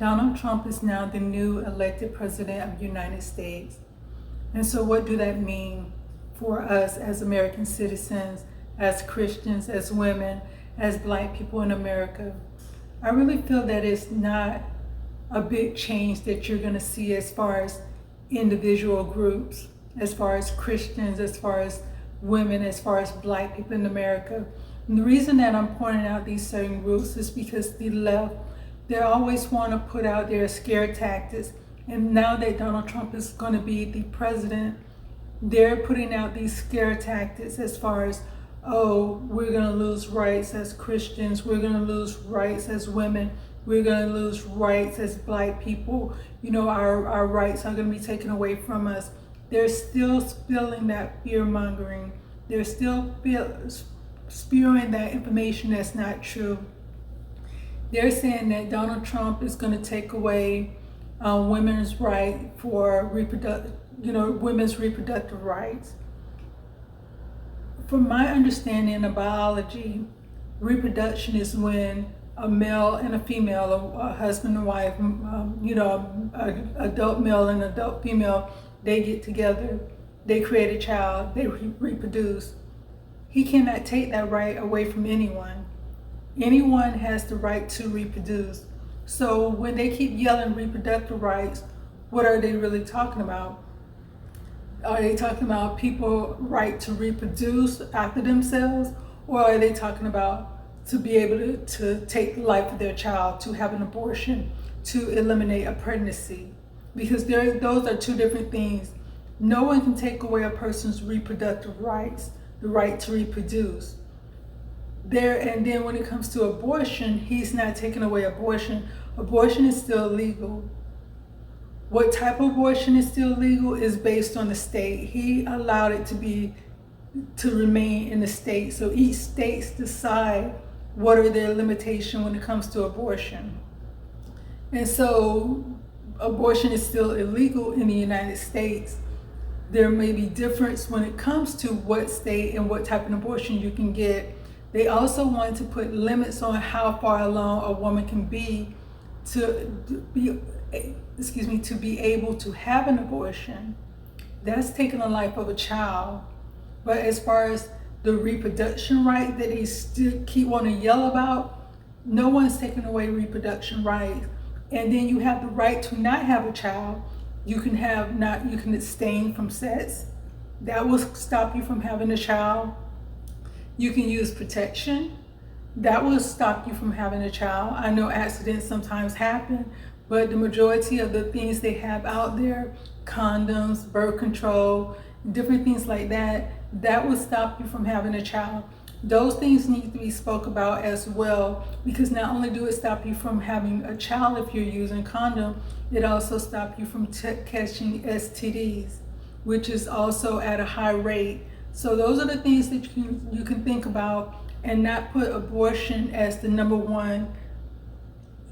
Donald Trump is now the new elected president of the United States. And so what do that mean for us as American citizens, as Christians, as women, as Black people in America? I really feel that it's not a big change that you're going to see as far as individual groups, as far as Christians, as far as women, as far as Black people in America. And the reason that I'm pointing out these certain groups is because the left, they always want to put out their scare tactics. And now that Donald Trump is going to be the president, they're putting out these scare tactics as far as, oh, we're going to lose rights as Christians, we're going to lose rights as women, we're going to lose rights as Black people, our rights are going to be taken away from us. They're still spilling that fear-mongering. They're still spewing that information that's not true. They're saying that Donald Trump is going to take away women's right for women's reproductive rights. From my understanding of biology, reproduction is when a male and a female, a husband and wife, adult male and adult female, they get together, they create a child, they reproduce. He cannot take that right away from anyone. Anyone has the right to reproduce. So when they keep yelling reproductive rights, what are they really talking about? Are they talking about people's right to reproduce after themselves? Or are they talking about to be able to take the life of their child, to have an abortion, to eliminate a pregnancy? Because those are two different things. No one can take away a person's reproductive rights, the right to reproduce. And then when it comes to abortion, he's not taking away abortion. Abortion is still legal. What type of abortion is still legal is based on the state. He allowed it to remain in the state. So each state decide what are their limitations when it comes to abortion. And so abortion is still illegal in the United States. There may be difference when it comes to what state and what type of abortion you can get. They also want to put limits on how far along a woman can be to be able to have an abortion. That's taking the life of a child. But as far as the reproduction right that they still keep wanting to yell about, no one's taking away reproduction rights. And then you have the right to not have a child. You can abstain from sex. That will stop you from having a child. You can use protection. That will stop you from having a child. I know accidents sometimes happen, but the majority of the things they have out there, condoms, birth control, different things like that, that will stop you from having a child. Those things need to be spoke about as well, because not only do it stop you from having a child if you're using condom, it also stops you from catching STDs, which is also at a high rate. So those are the things that you can think about, and not put abortion as the number one.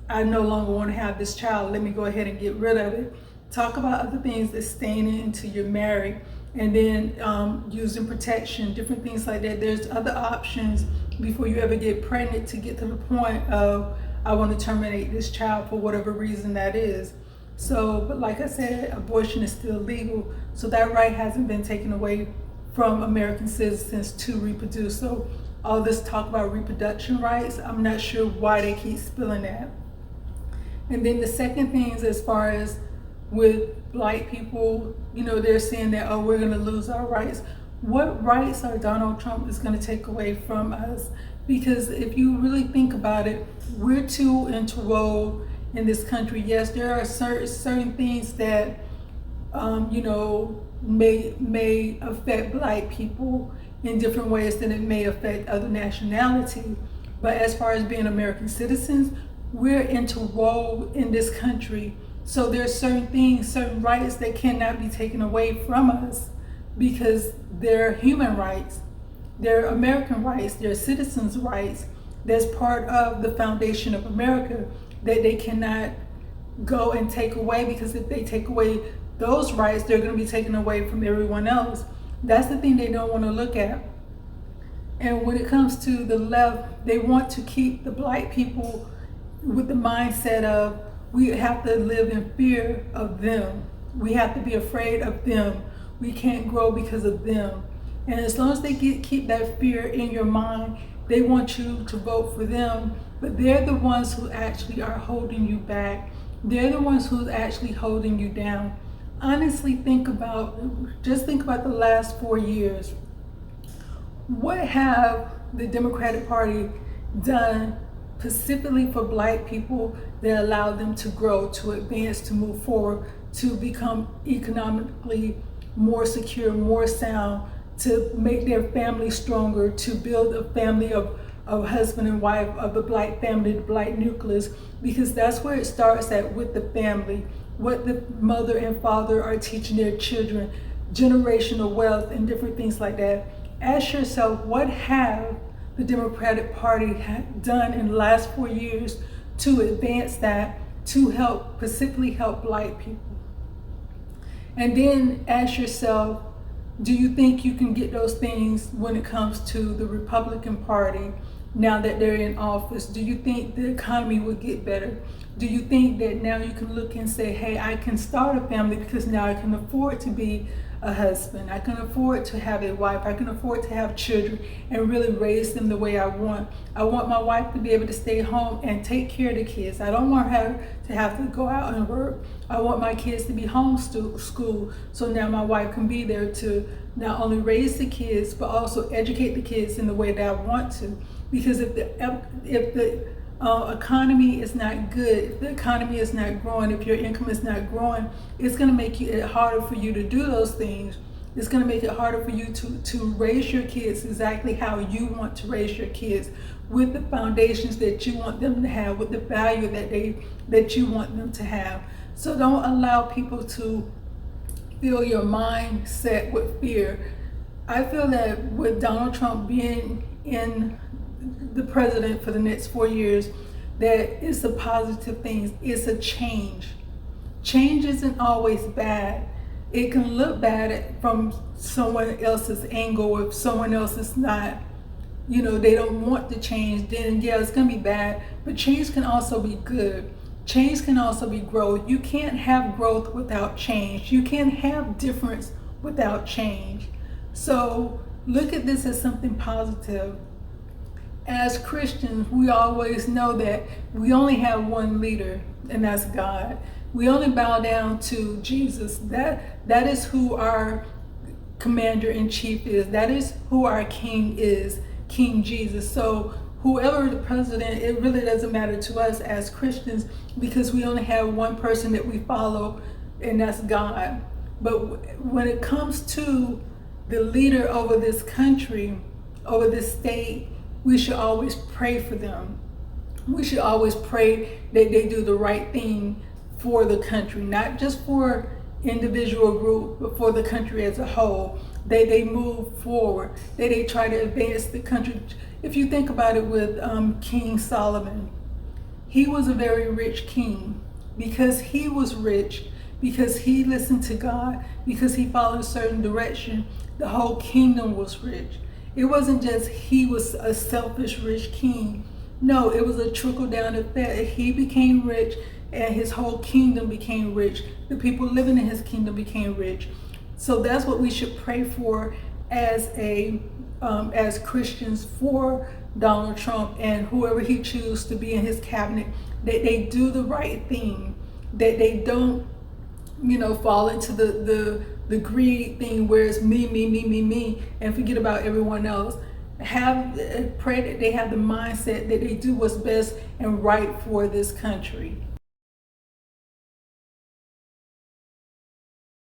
I no longer want to have this child, let me go ahead and get rid of it. Talk about other things that staying in until you're married, and then using protection, different things like that. There's other options before you ever get pregnant to get to the point of, I want to terminate this child for whatever reason that is. So, but like I said, abortion is still legal. So that right hasn't been taken away from American citizens to reproduce. So all this talk about reproduction rights, I'm not sure why they keep spilling that. And then the second thing is, as far as with Black people, they're saying that, oh, we're going to lose our rights. What rights are Donald Trump is going to take away from us? Because if you really think about it, we're too interwoven in this country. Yes, there are certain things that, may affect Black people in different ways than it may affect other nationalities. But as far as being American citizens, we're interwoven in this country. So there's certain things, certain rights that cannot be taken away from us, because they're human rights, they're American rights, they're citizens' rights. That's part of the foundation of America that they cannot go and take away, because if they take away those rights, they're going to be taken away from everyone else. That's the thing they don't want to look at. And when it comes to the left, they want to keep the Black people with the mindset of, we have to live in fear of them. We have to be afraid of them. We can't grow because of them. And as long as they keep that fear in your mind, they want you to vote for them, but they're the ones who actually are holding you back. They're the ones who's actually holding you down. Honestly, think about the last 4 years. What have the Democratic Party done specifically for Black people that allow them to grow, to advance, to move forward, to become economically more secure, more sound, to make their family stronger, to build a family of husband and wife, of a Black family, the Black nucleus, because that's where it starts at, with the family, what the mother and father are teaching their children, generational wealth and different things like that. Ask yourself, what have the Democratic Party done in the last 4 years to advance that, to help, specifically help Black people? And then ask yourself, do you think you can get those things when it comes to the Republican Party now that they're in office? Do you think the economy will get better? Do you think that now you can look and say, hey, I can start a family because now I can afford to be a husband, I can afford to have a wife, I can afford to have children and really raise them the way I want. I want my wife to be able to stay home and take care of the kids. I don't want her to have to go out and work. I want my kids to be homeschooled, so now my wife can be there to not only raise the kids but also educate the kids in the way that I want to. Because if the economy is not good, if the economy is not growing, if your income is not growing, it's going to make it harder for you to do those things. It's going to make it harder for you to raise your kids exactly how you want to raise your kids, with the foundations that you want them to have, with the value that you want them to have. So don't allow people to fill your mind set with fear. I feel that with Donald Trump being in the president for the next 4 years, that it's a positive thing. It's a change. Change isn't always bad. It can look bad from someone else's angle. If someone else is not, they don't want to change, then yeah, it's gonna be bad. But change can also be good. Change can also be growth. You can't have growth without change. You can't have difference without change. So look at this as something positive. As Christians, we always know that we only have one leader, and that's God. We only bow down to Jesus. That is who our commander-in-chief is. That is who our king is, King Jesus. So whoever the president, it really doesn't matter to us as Christians, because we only have one person that we follow, and that's God. But when it comes to the leader over this country, over this state, we should always pray for them. We should always pray that they do the right thing for the country, not just for individual group, but for the country as a whole. They move forward, they try to advance the country. If you think about it with King Solomon, he was a very rich king. Because he was rich, because he listened to God, because he followed a certain direction, the whole kingdom was rich. It wasn't just he was a selfish rich king. No, it was a trickle down effect. He became rich and his whole kingdom became rich. The people living in his kingdom became rich. So that's what we should pray for as Christians, for Donald Trump and whoever he chooses to be in his cabinet, that they do the right thing, that they don't, fall into the greed thing where it's me, and forget about everyone else. Pray that they have the mindset that they do what's best and right for this country.